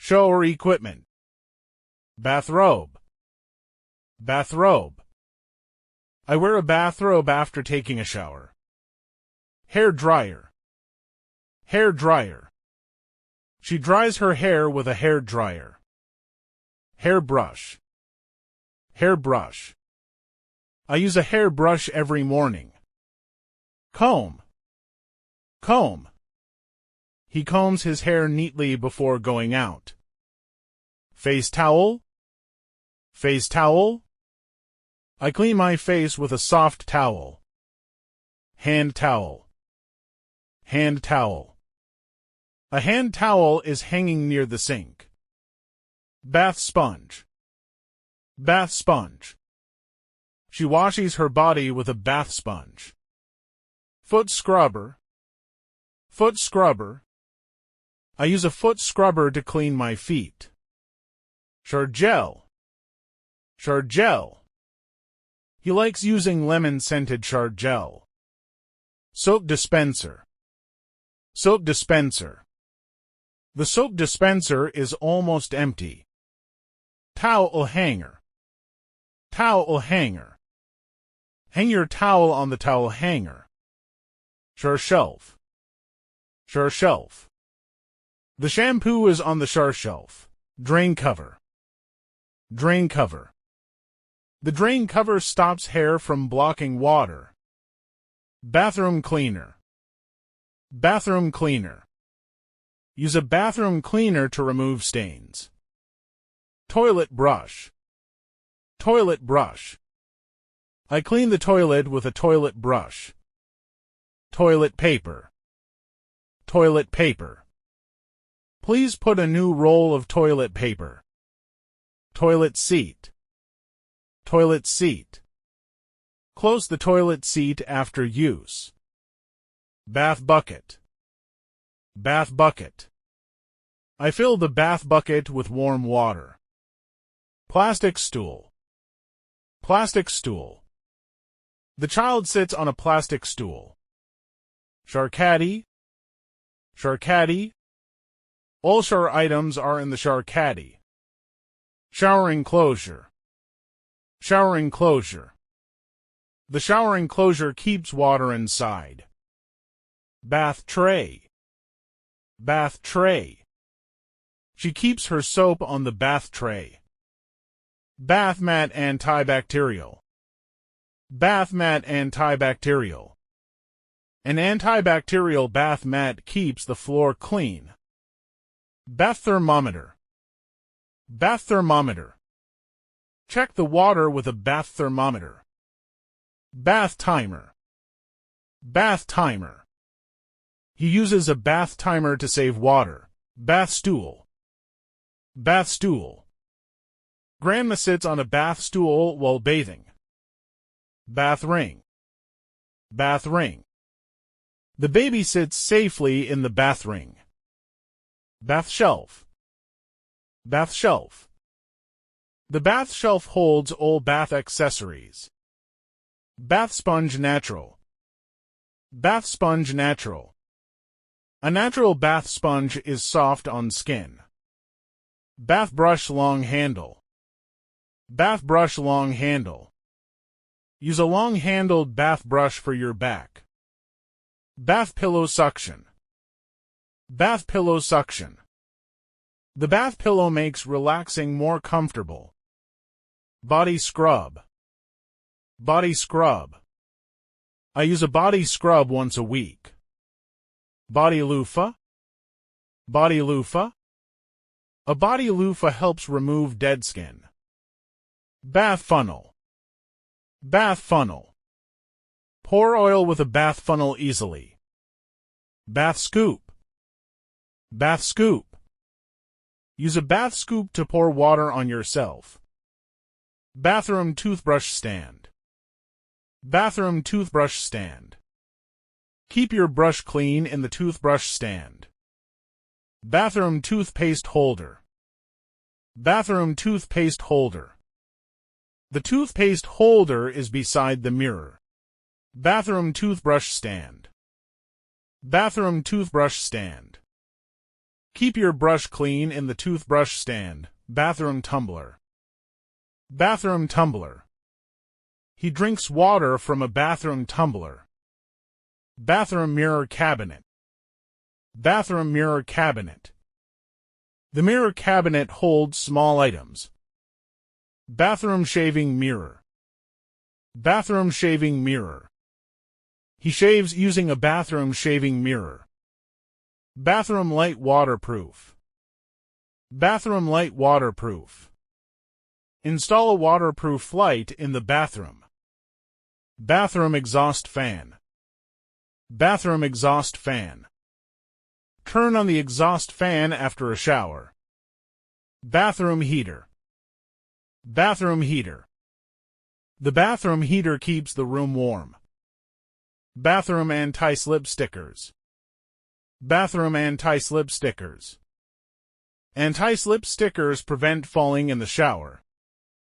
Shower equipment. Bathrobe. Bathrobe. I wear a bathrobe after taking a shower. Hair dryer. Hair dryer. She dries her hair with a hair dryer. Hairbrush. Hairbrush. I use a hairbrush every morning. Comb. Comb. He combs his hair neatly before going out. Face towel. Face towel. I clean my face with a soft towel. Hand towel. Hand towel. A hand towel is hanging near the sink. Bath sponge. Bath sponge. She washes her body with a bath sponge. Foot scrubber. Foot scrubber. I use a foot scrubber to clean my feet. Shower gel. Shower gel. He likes using lemon-scented shower gel. Soap dispenser. Soap dispenser. The soap dispenser is almost empty. Towel hanger. Towel hanger. Hang your towel on the towel hanger. Shower shelf. Shower shelf. The shampoo is on the shower shelf. Drain cover. Drain cover. The drain cover stops hair from blocking water. Bathroom cleaner. Bathroom cleaner. Use a bathroom cleaner to remove stains. Toilet brush. Toilet brush. I clean the toilet with a toilet brush. Toilet paper. Toilet paper. Please put a new roll of toilet paper. Toilet seat. Toilet seat. Close the toilet seat after use. Bath bucket. Bath bucket. I fill the bath bucket with warm water. Plastic stool. Plastic stool. The child sits on a plastic stool. Shower caddy. Shower caddy. All shower items are in the shower caddy. Shower enclosure. Shower enclosure. The shower enclosure keeps water inside. Bath tray. Bath tray. She keeps her soap on the bath tray. Bath mat antibacterial. Bath mat antibacterial. An antibacterial bath mat keeps the floor clean. Bath thermometer. Bath thermometer. Check the water with a bath thermometer. Bath timer. Bath timer. He uses a bath timer to save water. Bath stool. Bath stool. Grandma sits on a bath stool while bathing. Bath ring. Bath ring. The baby sits safely in the bath ring. Bath shelf. Bath shelf. The bath shelf holds all bath accessories. Bath sponge natural. Bath sponge natural. A natural bath sponge is soft on skin. Bath brush long handle. Bath brush long handle. Use a long-handled bath brush for your back. Bath pillow suction. Bath pillow suction. The bath pillow makes relaxing more comfortable. Body scrub. Body scrub. I use a body scrub once a week. Body loofah. Body loofah. A body loofah helps remove dead skin. Bath funnel. Bath funnel. Pour oil with a bath funnel easily. Bath scoop. Bath scoop. Use a bath scoop to pour water on yourself. Bathroom toothbrush stand. Bathroom toothbrush stand. Keep your brush clean in the toothbrush stand. Bathroom toothpaste holder. Bathroom toothpaste holder. The toothpaste holder is beside the mirror. Bathroom toothbrush stand. Bathroom toothbrush stand. Keep your brush clean in the toothbrush stand. Bathroom tumbler. Bathroom tumbler. He drinks water from a bathroom tumbler. Bathroom mirror cabinet. Bathroom mirror cabinet. The mirror cabinet holds small items. Bathroom shaving mirror. Bathroom shaving mirror. He shaves using a bathroom shaving mirror. Bathroom light waterproof. Bathroom light waterproof. Install a waterproof light in the bathroom. Bathroom exhaust fan. Bathroom exhaust fan. Turn on the exhaust fan after a shower. Bathroom heater. Bathroom heater. The bathroom heater keeps the room warm. Bathroom anti-slip stickers. Bathroom anti-slip stickers. Anti-slip stickers prevent falling in the shower.